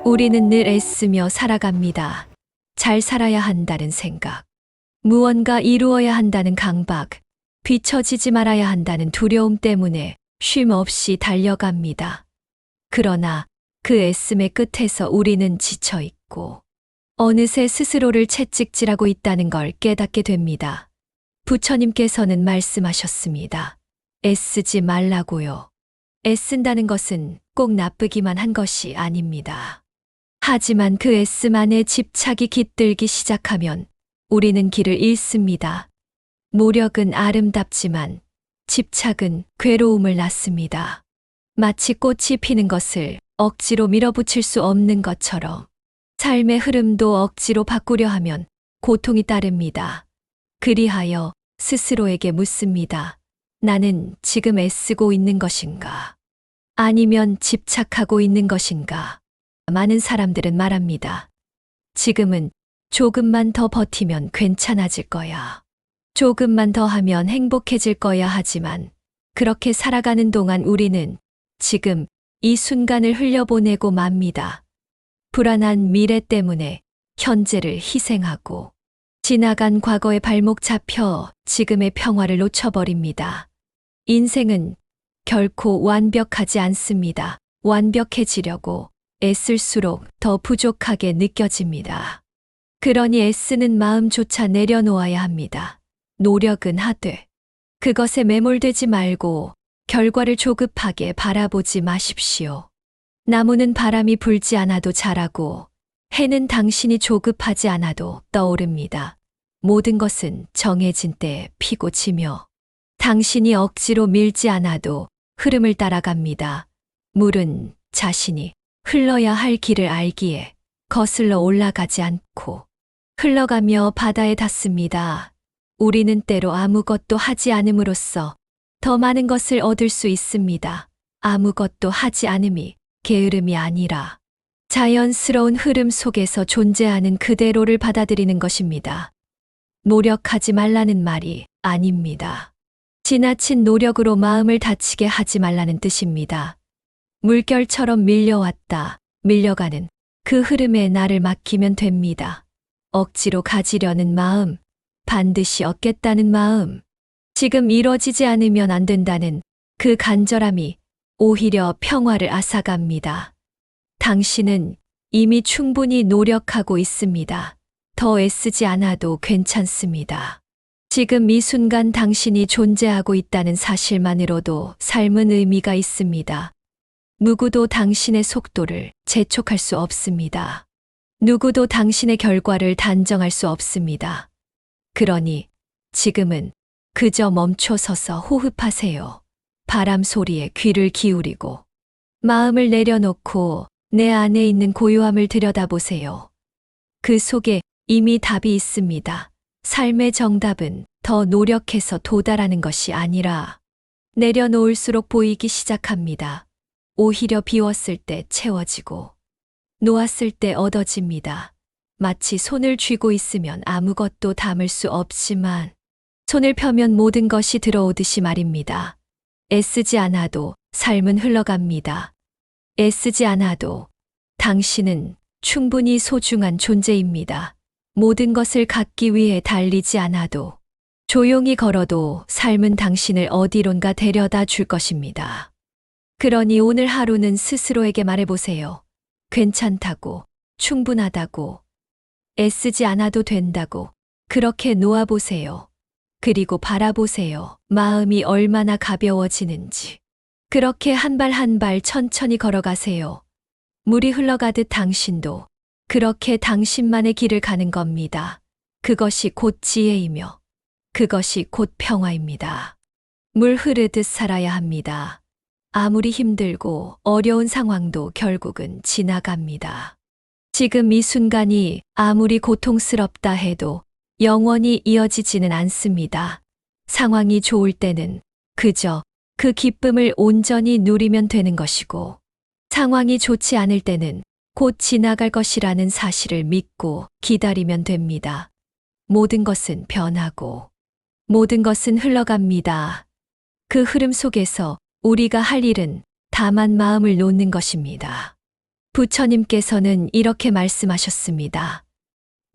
우리는 늘 애쓰며 살아갑니다. 잘 살아야 한다는 생각, 무언가 이루어야 한다는 강박, 뒤처지지 말아야 한다는 두려움 때문에 쉼 없이 달려갑니다. 그러나 그 애씀의 끝에서 우리는 지쳐 있고 어느새 스스로를 채찍질하고 있다는 걸 깨닫게 됩니다. 부처님께서는 말씀하셨습니다. 애쓰지 말라고요. 애쓴다는 것은 꼭 나쁘기만 한 것이 아닙니다. 하지만 그 애씀 안에 집착이 깃들기 시작하면 우리는 길을 잃습니다. 모력은 아름답지만 집착은 괴로움을 낳습니다. 마치 꽃이 피는 것을 억지로 밀어붙일 수 없는 것처럼 삶의 흐름도 억지로 바꾸려 하면 고통이 따릅니다. 그리하여 스스로에게 묻습니다. 나는 지금 애쓰고 있는 것인가? 아니면 집착하고 있는 것인가? 많은 사람들은 말합니다. 지금은 조금만 더 버티면 괜찮아질 거야. 조금만 더 하면 행복해질 거야 하지만 그렇게 살아가는 동안 우리는 지금 이 순간을 흘려보내고 맙니다. 불안한 미래 때문에 현재를 희생하고 지나간 과거에 발목 잡혀 지금의 평화를 놓쳐버립니다. 인생은 결코 완벽하지 않습니다. 완벽해지려고 애쓸수록 더 부족하게 느껴집니다. 그러니 애쓰는 마음조차 내려놓아야 합니다. 노력은 하되 그것에 매몰되지 말고 결과를 조급하게 바라보지 마십시오. 나무는 바람이 불지 않아도 자라고 해는 당신이 조급하지 않아도 떠오릅니다. 모든 것은 정해진 때에 피고 지며 당신이 억지로 밀지 않아도 흐름을 따라갑니다. 물은 자신이 흘러야 할 길을 알기에 거슬러 올라가지 않고 흘러가며 바다에 닿습니다. 우리는 때로 아무것도 하지 않음으로써 더 많은 것을 얻을 수 있습니다. 아무것도 하지 않음이 게으름이 아니라 자연스러운 흐름 속에서 존재하는 그대로를 받아들이는 것입니다. 노력하지 말라는 말이 아닙니다. 지나친 노력으로 마음을 다치게 하지 말라는 뜻입니다. 물결처럼 밀려왔다, 밀려가는 그 흐름에 나를 맡기면 됩니다. 억지로 가지려는 마음, 반드시 얻겠다는 마음, 지금 이뤄지지 않으면 안 된다는 그 간절함이 오히려 평화를 앗아갑니다. 당신은 이미 충분히 노력하고 있습니다. 더 애쓰지 않아도 괜찮습니다. 지금 이 순간 당신이 존재하고 있다는 사실만으로도 삶은 의미가 있습니다. 누구도 당신의 속도를 재촉할 수 없습니다. 누구도 당신의 결과를 단정할 수 없습니다. 그러니 지금은 그저 멈춰서서 호흡하세요. 바람 소리에 귀를 기울이고 마음을 내려놓고 내 안에 있는 고요함을 들여다보세요. 그 속에 이미 답이 있습니다. 삶의 정답은 더 노력해서 도달하는 것이 아니라 내려놓을수록 보이기 시작합니다. 오히려 비웠을 때 채워지고 놓았을 때 얻어집니다. 마치 손을 쥐고 있으면 아무것도 담을 수 없지만 손을 펴면 모든 것이 들어오듯이 말입니다. 애쓰지 않아도 삶은 흘러갑니다. 애쓰지 않아도 당신은 충분히 소중한 존재입니다. 모든 것을 갖기 위해 달리지 않아도 조용히 걸어도 삶은 당신을 어디론가 데려다 줄 것입니다. 그러니 오늘 하루는 스스로에게 말해보세요. 괜찮다고, 충분하다고, 애쓰지 않아도 된다고, 그렇게 놓아보세요. 그리고 바라보세요. 마음이 얼마나 가벼워지는지. 그렇게 한 발 한 발 천천히 걸어가세요. 물이 흘러가듯 당신도 그렇게 당신만의 길을 가는 겁니다. 그것이 곧 지혜이며 그것이 곧 평화입니다. 물 흐르듯 살아야 합니다. 아무리 힘들고 어려운 상황도 결국은 지나갑니다. 지금 이 순간이 아무리 고통스럽다 해도 영원히 이어지지는 않습니다. 상황이 좋을 때는 그저 그 기쁨을 온전히 누리면 되는 것이고 상황이 좋지 않을 때는 곧 지나갈 것이라는 사실을 믿고 기다리면 됩니다. 모든 것은 변하고 모든 것은 흘러갑니다. 그 흐름 속에서 우리가 할 일은 다만 마음을 놓는 것입니다. 부처님께서는 이렇게 말씀하셨습니다.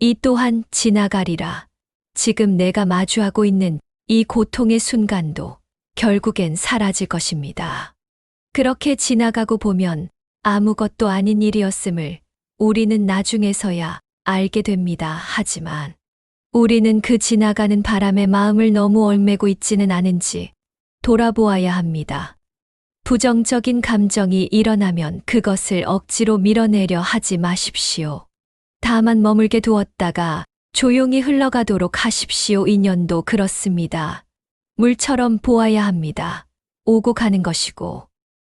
이 또한 지나가리라. 지금 내가 마주하고 있는 이 고통의 순간도 결국엔 사라질 것입니다. 그렇게 지나가고 보면 아무것도 아닌 일이었음을 우리는 나중에서야 알게 됩니다. 하지만 우리는 그 지나가는 바람에 마음을 너무 얽매고 있지는 않은지 돌아보아야 합니다. 부정적인 감정이 일어나면 그것을 억지로 밀어내려 하지 마십시오. 다만 머물게 두었다가 조용히 흘러가도록 하십시오. 인연도 그렇습니다. 물처럼 보아야 합니다. 오고 가는 것이고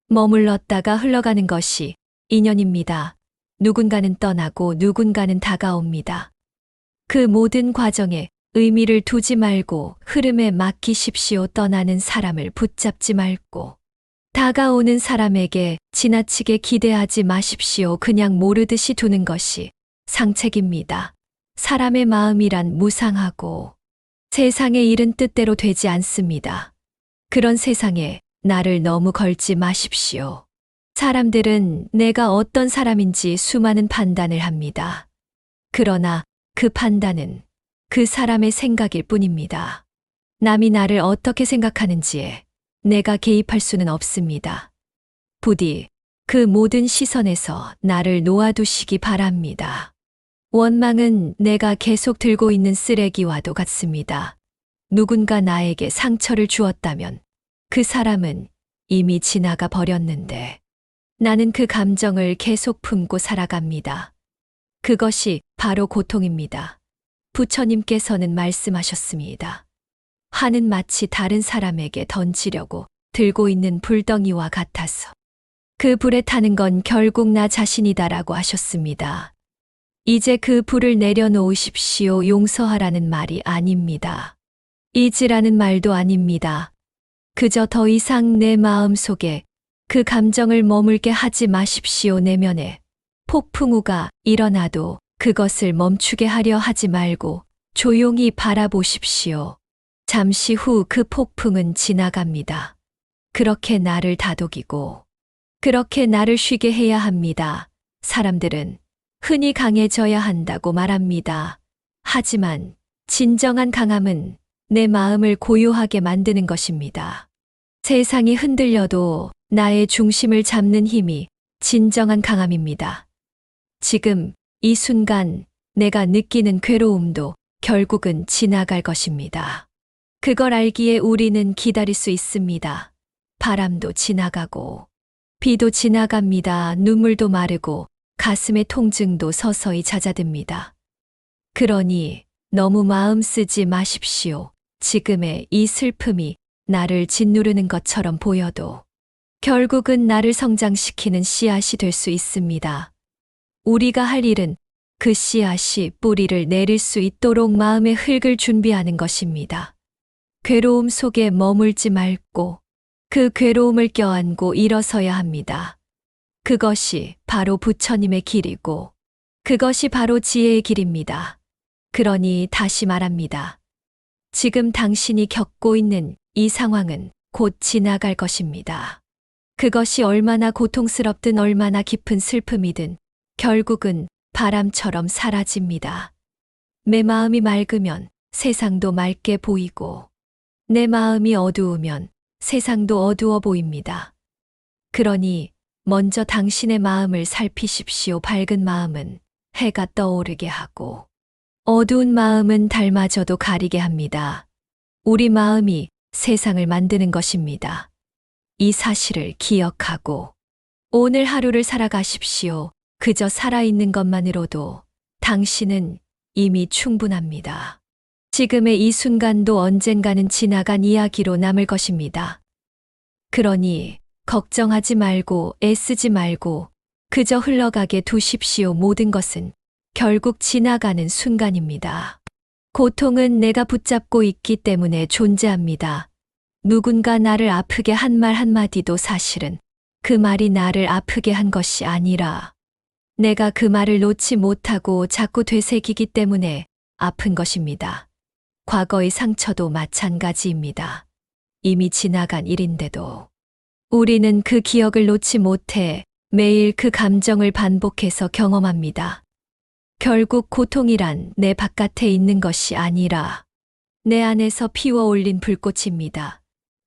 머물렀다가 흘러가는 것이 인연입니다. 누군가는 떠나고 누군가는 다가옵니다. 그 모든 과정에 의미를 두지 말고 흐름에 맡기십시오. 떠나는 사람을 붙잡지 말고 다가오는 사람에게 지나치게 기대하지 마십시오. 그냥 모르듯이 두는 것이 상책입니다. 사람의 마음이란 무상하고 세상의 일은 뜻대로 되지 않습니다. 그런 세상에 나를 너무 걸지 마십시오. 사람들은 내가 어떤 사람인지 수많은 판단을 합니다. 그러나 그 판단은 그 사람의 생각일 뿐입니다. 남이 나를 어떻게 생각하는지에 내가 개입할 수는 없습니다. 부디 그 모든 시선에서 나를 놓아두시기 바랍니다. 원망은 내가 계속 들고 있는 쓰레기와도 같습니다. 누군가 나에게 상처를 주었다면 그 사람은 이미 지나가 버렸는데 나는 그 감정을 계속 품고 살아갑니다. 그것이 바로 고통입니다. 부처님께서는 말씀하셨습니다. 화는 마치 다른 사람에게 던지려고 들고 있는 불덩이와 같아서 그 불에 타는 건 결국 나 자신이다라고 하셨습니다. 이제 그 불을 내려놓으십시오. 용서하라는 말이 아닙니다. 잊으라는 말도 아닙니다. 그저 더 이상 내 마음 속에 그 감정을 머물게 하지 마십시오. 내면에 폭풍우가 일어나도 그것을 멈추게 하려 하지 말고 조용히 바라보십시오. 잠시 후 그 폭풍은 지나갑니다. 그렇게 나를 다독이고 그렇게 나를 쉬게 해야 합니다. 사람들은 흔히 강해져야 한다고 말합니다. 하지만 진정한 강함은 내 마음을 고요하게 만드는 것입니다. 세상이 흔들려도 나의 중심을 잡는 힘이 진정한 강함입니다. 지금 이 순간 내가 느끼는 괴로움도 결국은 지나갈 것입니다. 그걸 알기에 우리는 기다릴 수 있습니다. 바람도 지나가고 비도 지나갑니다. 눈물도 마르고 가슴의 통증도 서서히 잦아듭니다. 그러니 너무 마음 쓰지 마십시오. 지금의 이 슬픔이 나를 짓누르는 것처럼 보여도 결국은 나를 성장시키는 씨앗이 될 수 있습니다. 우리가 할 일은 그 씨앗이 뿌리를 내릴 수 있도록 마음의 흙을 준비하는 것입니다. 괴로움 속에 머물지 말고 그 괴로움을 껴안고 일어서야 합니다. 그것이 바로 부처님의 길이고 그것이 바로 지혜의 길입니다. 그러니 다시 말합니다. 지금 당신이 겪고 있는 이 상황은 곧 지나갈 것입니다. 그것이 얼마나 고통스럽든 얼마나 깊은 슬픔이든 결국은 바람처럼 사라집니다. 내 마음이 맑으면 세상도 맑게 보이고 내 마음이 어두우면 세상도 어두워 보입니다. 그러니 먼저 당신의 마음을 살피십시오. 밝은 마음은 해가 떠오르게 하고 어두운 마음은 달마저도 가리게 합니다. 우리 마음이 세상을 만드는 것입니다. 이 사실을 기억하고 오늘 하루를 살아가십시오. 그저 살아있는 것만으로도 당신은 이미 충분합니다. 지금의 이 순간도 언젠가는 지나간 이야기로 남을 것입니다. 그러니 걱정하지 말고 애쓰지 말고 그저 흘러가게 두십시오. 모든 것은 결국 지나가는 순간입니다. 고통은 내가 붙잡고 있기 때문에 존재합니다. 누군가 나를 아프게 한 말 한마디도 사실은 그 말이 나를 아프게 한 것이 아니라 내가 그 말을 놓지 못하고 자꾸 되새기기 때문에 아픈 것입니다. 과거의 상처도 마찬가지입니다. 이미 지나간 일인데도 우리는 그 기억을 놓지 못해 매일 그 감정을 반복해서 경험합니다. 결국 고통이란 내 바깥에 있는 것이 아니라 내 안에서 피워 올린 불꽃입니다.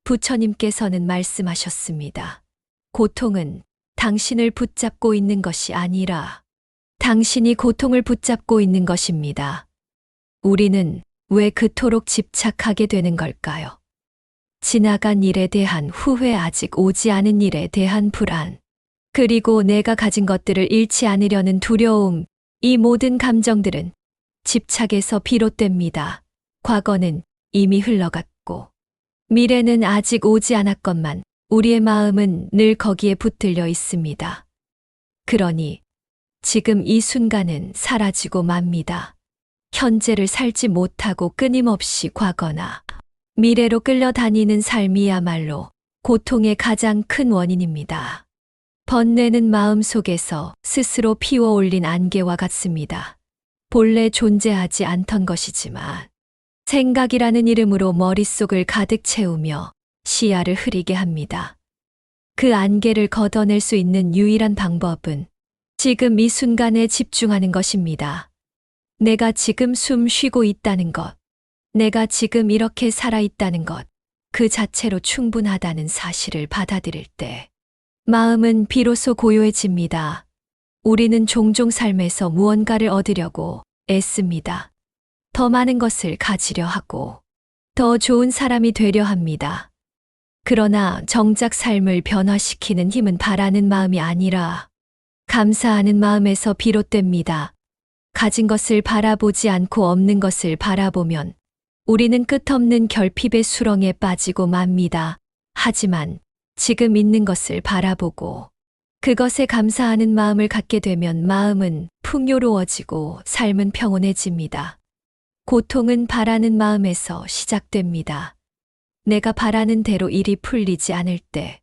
부처님께서는 말씀하셨습니다. 고통은 당신을 붙잡고 있는 것이 아니라 당신이 고통을 붙잡고 있는 것입니다. 우리는 왜 그토록 집착하게 되는 걸까요? 지나간 일에 대한 후회, 아직 오지 않은 일에 대한 불안, 그리고 내가 가진 것들을 잃지 않으려는 두려움, 이 모든 감정들은 집착에서 비롯됩니다. 과거는 이미 흘러갔고, 미래는 아직 오지 않았건만 우리의 마음은 늘 거기에 붙들려 있습니다. 그러니 지금 이 순간은 사라지고 맙니다. 현재를 살지 못하고 끊임없이 과거나 미래로 끌려다니는 삶이야말로 고통의 가장 큰 원인입니다. 번뇌는 마음 속에서 스스로 피워 올린 안개와 같습니다. 본래 존재하지 않던 것이지만 생각이라는 이름으로 머릿속을 가득 채우며 시야를 흐리게 합니다. 그 안개를 걷어낼 수 있는 유일한 방법은 지금 이 순간에 집중하는 것입니다. 내가 지금 숨 쉬고 있다는 것, 내가 지금 이렇게 살아있다는 것, 그 자체로 충분하다는 사실을 받아들일 때 마음은 비로소 고요해집니다. 우리는 종종 삶에서 무언가를 얻으려고 애씁니다. 더 많은 것을 가지려 하고 더 좋은 사람이 되려 합니다. 그러나 정작 삶을 변화시키는 힘은 바라는 마음이 아니라 감사하는 마음에서 비롯됩니다. 가진 것을 바라보지 않고 없는 것을 바라보면 우리는 끝없는 결핍의 수렁에 빠지고 맙니다. 하지만 지금 있는 것을 바라보고 그것에 감사하는 마음을 갖게 되면 마음은 풍요로워지고 삶은 평온해집니다. 고통은 바라는 마음에서 시작됩니다. 내가 바라는 대로 일이 풀리지 않을 때,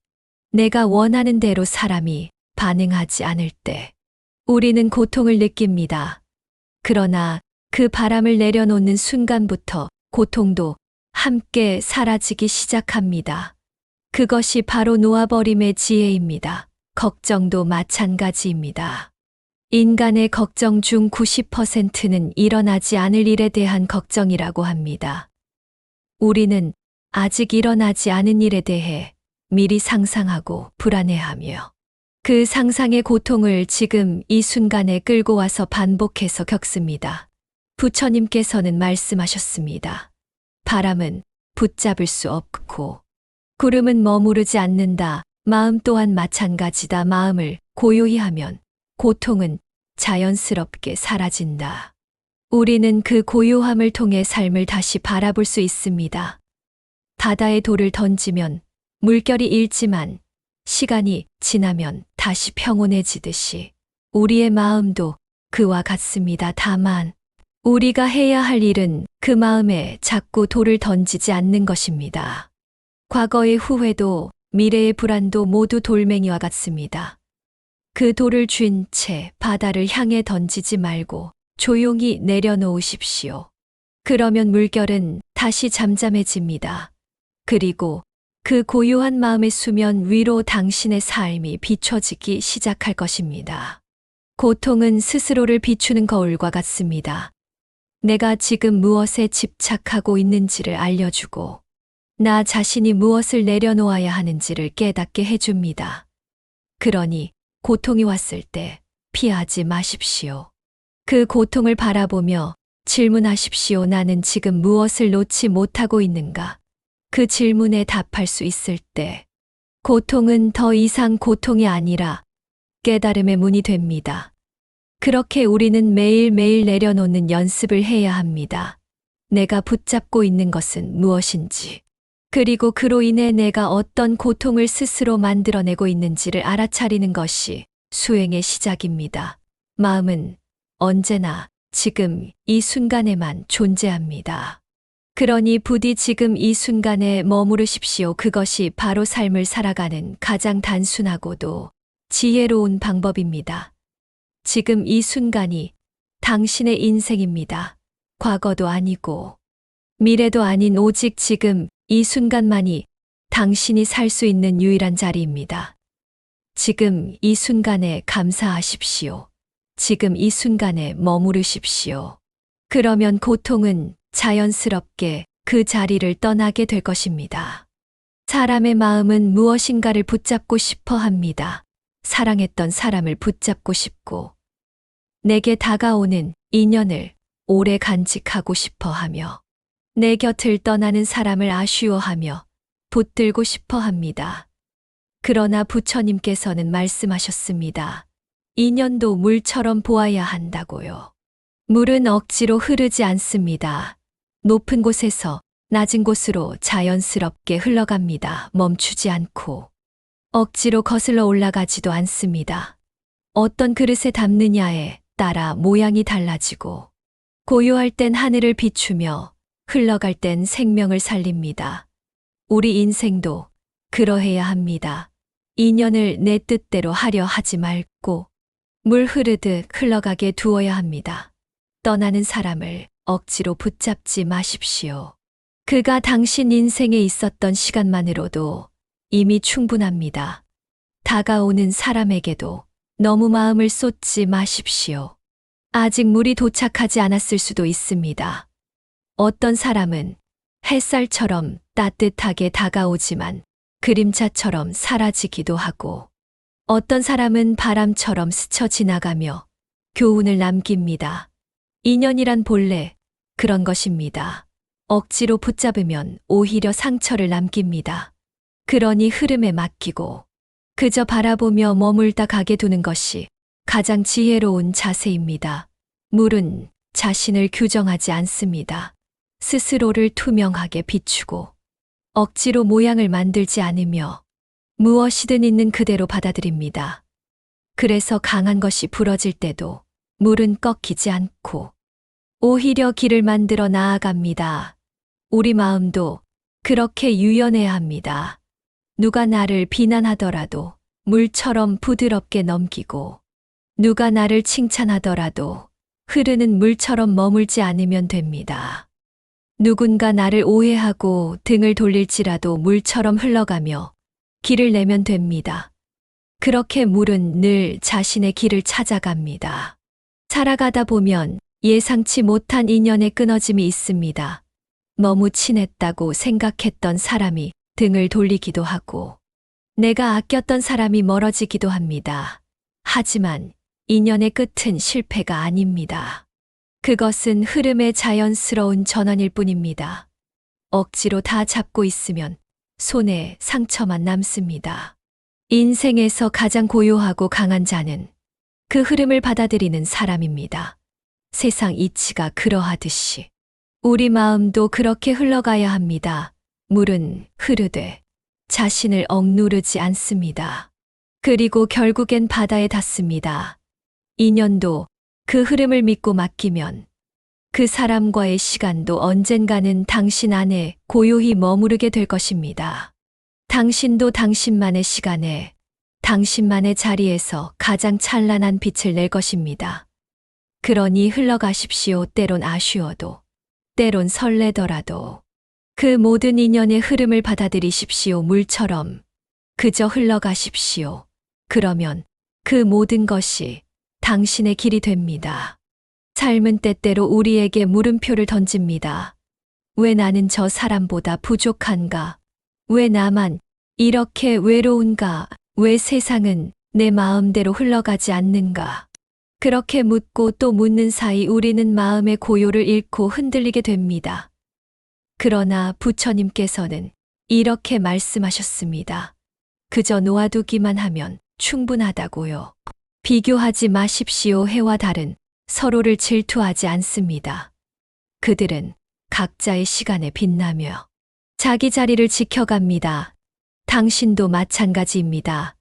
내가 원하는 대로 사람이 반응하지 않을 때, 우리는 고통을 느낍니다. 그러나 그 바람을 내려놓는 순간부터 고통도 함께 사라지기 시작합니다. 그것이 바로 놓아버림의 지혜입니다. 걱정도 마찬가지입니다. 인간의 걱정 중 90%는 일어나지 않을 일에 대한 걱정이라고 합니다. 우리는 아직 일어나지 않은 일에 대해 미리 상상하고 불안해하며 그 상상의 고통을 지금 이 순간에 끌고 와서 반복해서 겪습니다. 부처님께서는 말씀하셨습니다. 바람은 붙잡을 수 없고 구름은 머무르지 않는다. 마음 또한 마찬가지다. 마음을 고요히 하면 고통은 자연스럽게 사라진다. 우리는 그 고요함을 통해 삶을 다시 바라볼 수 있습니다. 바다에 돌을 던지면 물결이 일지만 시간이 지나면 다시 평온해지듯이 우리의 마음도 그와 같습니다. 다만 우리가 해야 할 일은 그 마음에 자꾸 돌을 던지지 않는 것입니다. 과거의 후회도 미래의 불안도 모두 돌멩이와 같습니다. 그 돌을 쥔 채 바다를 향해 던지지 말고 조용히 내려놓으십시오. 그러면 물결은 다시 잠잠해집니다. 그리고 그 고요한 마음의 수면 위로 당신의 삶이 비춰지기 시작할 것입니다. 고통은 스스로를 비추는 거울과 같습니다. 내가 지금 무엇에 집착하고 있는지를 알려주고 나 자신이 무엇을 내려놓아야 하는지를 깨닫게 해줍니다. 그러니 고통이 왔을 때 피하지 마십시오. 그 고통을 바라보며 질문하십시오. 나는 지금 무엇을 놓지 못하고 있는가? 그 질문에 답할 수 있을 때 고통은 더 이상 고통이 아니라 깨달음의 문이 됩니다. 그렇게 우리는 매일매일 내려놓는 연습을 해야 합니다. 내가 붙잡고 있는 것은 무엇인지, 그리고 그로 인해 내가 어떤 고통을 스스로 만들어내고 있는지를 알아차리는 것이 수행의 시작입니다. 마음은 언제나 지금 이 순간에만 존재합니다. 그러니 부디 지금 이 순간에 머무르십시오. 그것이 바로 삶을 살아가는 가장 단순하고도 지혜로운 방법입니다. 지금 이 순간이 당신의 인생입니다. 과거도 아니고 미래도 아닌 오직 지금 이 순간만이 당신이 살 수 있는 유일한 자리입니다. 지금 이 순간에 감사하십시오. 지금 이 순간에 머무르십시오. 그러면 고통은 자연스럽게 그 자리를 떠나게 될 것입니다. 사람의 마음은 무엇인가를 붙잡고 싶어 합니다. 사랑했던 사람을 붙잡고 싶고, 내게 다가오는 인연을 오래 간직하고 싶어 하며, 내 곁을 떠나는 사람을 아쉬워하며 붙들고 싶어 합니다. 그러나 부처님께서는 말씀하셨습니다. 인연도 물처럼 보아야 한다고요. 물은 억지로 흐르지 않습니다. 높은 곳에서 낮은 곳으로 자연스럽게 흘러갑니다. 멈추지 않고. 억지로 거슬러 올라가지도 않습니다. 어떤 그릇에 담느냐에 따라 모양이 달라지고, 고요할 땐 하늘을 비추며 흘러갈 땐 생명을 살립니다. 우리 인생도 그러해야 합니다. 인연을 내 뜻대로 하려 하지 말고 물 흐르듯 흘러가게 두어야 합니다. 떠나는 사람을 억지로 붙잡지 마십시오. 그가 당신 인생에 있었던 시간만으로도 이미 충분합니다. 다가오는 사람에게도 너무 마음을 쏟지 마십시오. 아직 물이 도착하지 않았을 수도 있습니다. 어떤 사람은 햇살처럼 따뜻하게 다가오지만 그림자처럼 사라지기도 하고, 어떤 사람은 바람처럼 스쳐 지나가며 교훈을 남깁니다. 인연이란 본래 그런 것입니다. 억지로 붙잡으면 오히려 상처를 남깁니다. 그러니 흐름에 맡기고 그저 바라보며 머물다 가게 두는 것이 가장 지혜로운 자세입니다. 물은 자신을 규정하지 않습니다. 스스로를 투명하게 비추고 억지로 모양을 만들지 않으며 무엇이든 있는 그대로 받아들입니다. 그래서 강한 것이 부러질 때도 물은 꺾이지 않고 오히려 길을 만들어 나아갑니다. 우리 마음도 그렇게 유연해야 합니다. 누가 나를 비난하더라도 물처럼 부드럽게 넘기고, 누가 나를 칭찬하더라도 흐르는 물처럼 머물지 않으면 됩니다. 누군가 나를 오해하고 등을 돌릴지라도 물처럼 흘러가며 길을 내면 됩니다. 그렇게 물은 늘 자신의 길을 찾아갑니다. 살아가다 보면 예상치 못한 인연의 끊어짐이 있습니다. 너무 친했다고 생각했던 사람이 등을 돌리기도 하고, 내가 아꼈던 사람이 멀어지기도 합니다. 하지만 인연의 끝은 실패가 아닙니다. 그것은 흐름의 자연스러운 전환일 뿐입니다. 억지로 다 잡고 있으면 손에 상처만 남습니다. 인생에서 가장 고요하고 강한 자는 그 흐름을 받아들이는 사람입니다. 세상 이치가 그러하듯이 우리 마음도 그렇게 흘러가야 합니다. 물은 흐르되 자신을 억누르지 않습니다. 그리고 결국엔 바다에 닿습니다. 인연도 그 흐름을 믿고 맡기면 그 사람과의 시간도 언젠가는 당신 안에 고요히 머무르게 될 것입니다. 당신도 당신만의 시간에, 당신만의 자리에서 가장 찬란한 빛을 낼 것입니다. 그러니 흘러가십시오. 때론 아쉬워도, 때론 설레더라도 그 모든 인연의 흐름을 받아들이십시오. 물처럼 그저 흘러가십시오. 그러면 그 모든 것이 당신의 길이 됩니다. 삶은 때때로 우리에게 물음표를 던집니다. 왜 나는 저 사람보다 부족한가? 왜 나만 이렇게 외로운가? 왜 세상은 내 마음대로 흘러가지 않는가? 그렇게 묻고 또 묻는 사이 우리는 마음의 고요를 잃고 흔들리게 됩니다. 그러나 부처님께서는 이렇게 말씀하셨습니다. 그저 놓아두기만 하면 충분하다고요. 비교하지 마십시오. 해와 달은 서로를 질투하지 않습니다. 그들은 각자의 시간에 빛나며 자기 자리를 지켜갑니다. 당신도 마찬가지입니다.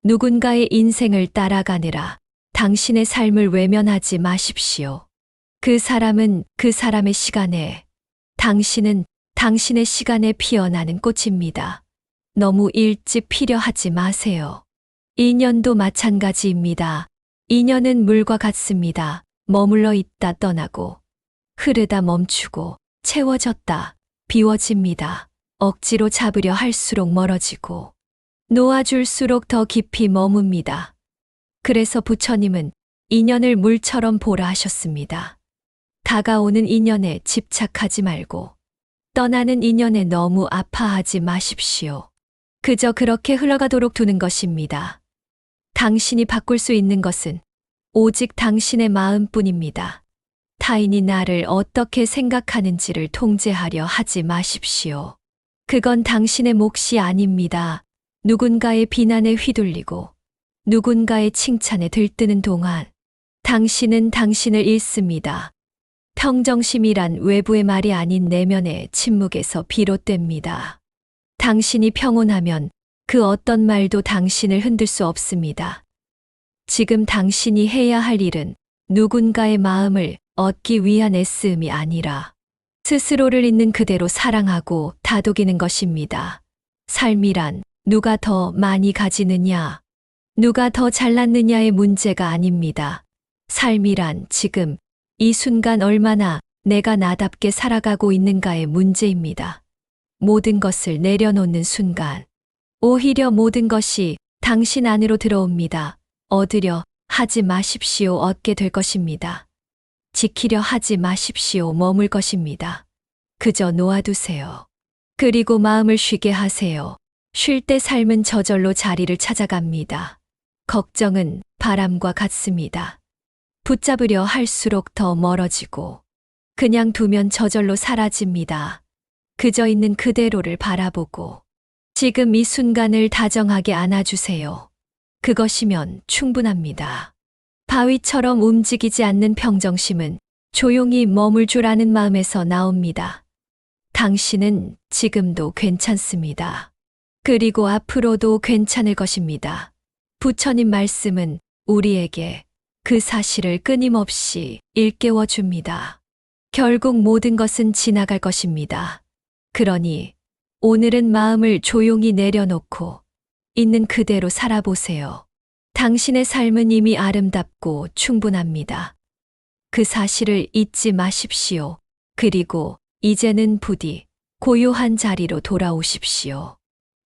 누군가의 인생을 따라가느라 당신의 삶을 외면하지 마십시오. 그 사람은 그 사람의 시간에, 당신은 당신의 시간에 피어나는 꽃입니다. 너무 일찍 피려 하지 마세요. 인연도 마찬가지입니다. 인연은 물과 같습니다. 머물러 있다 떠나고, 흐르다 멈추고, 채워졌다 비워집니다. 억지로 잡으려 할수록 멀어지고, 놓아줄수록 더 깊이 머뭅니다. 그래서 부처님은 인연을 물처럼 보라 하셨습니다. 다가오는 인연에 집착하지 말고 떠나는 인연에 너무 아파하지 마십시오. 그저 그렇게 흘러가도록 두는 것입니다. 당신이 바꿀 수 있는 것은 오직 당신의 마음뿐입니다. 타인이 나를 어떻게 생각하는지를 통제하려 하지 마십시오. 그건 당신의 몫이 아닙니다. 누군가의 비난에 휘둘리고 누군가의 칭찬에 들뜨는 동안 당신은 당신을 잃습니다. 평정심이란 외부의 말이 아닌 내면의 침묵에서 비롯됩니다. 당신이 평온하면 그 어떤 말도 당신을 흔들 수 없습니다. 지금 당신이 해야 할 일은 누군가의 마음을 얻기 위한 애쓰음이 아니라 스스로를 있는 그대로 사랑하고 다독이는 것입니다. 삶이란 누가 더 많이 가지느냐, 누가 더 잘났느냐의 문제가 아닙니다. 삶이란 지금 이 순간 얼마나 내가 나답게 살아가고 있는가의 문제입니다. 모든 것을 내려놓는 순간, 오히려 모든 것이 당신 안으로 들어옵니다. 얻으려 하지 마십시오. 얻게 될 것입니다. 지키려 하지 마십시오. 머물 것입니다. 그저 놓아두세요. 그리고 마음을 쉬게 하세요. 쉴 때 삶은 저절로 자리를 찾아갑니다. 걱정은 바람과 같습니다. 붙잡으려 할수록 더 멀어지고 그냥 두면 저절로 사라집니다. 그저 있는 그대로를 바라보고 지금 이 순간을 다정하게 안아주세요. 그것이면 충분합니다. 바위처럼 움직이지 않는 평정심은 조용히 머물 줄 아는 마음에서 나옵니다. 당신은 지금도 괜찮습니다. 그리고 앞으로도 괜찮을 것입니다. 부처님 말씀은 우리에게 그 사실을 끊임없이 일깨워 줍니다. 결국 모든 것은 지나갈 것입니다. 그러니 오늘은 마음을 조용히 내려놓고 있는 그대로 살아보세요. 당신의 삶은 이미 아름답고 충분합니다. 그 사실을 잊지 마십시오. 그리고 이제는 부디 고요한 자리로 돌아오십시오.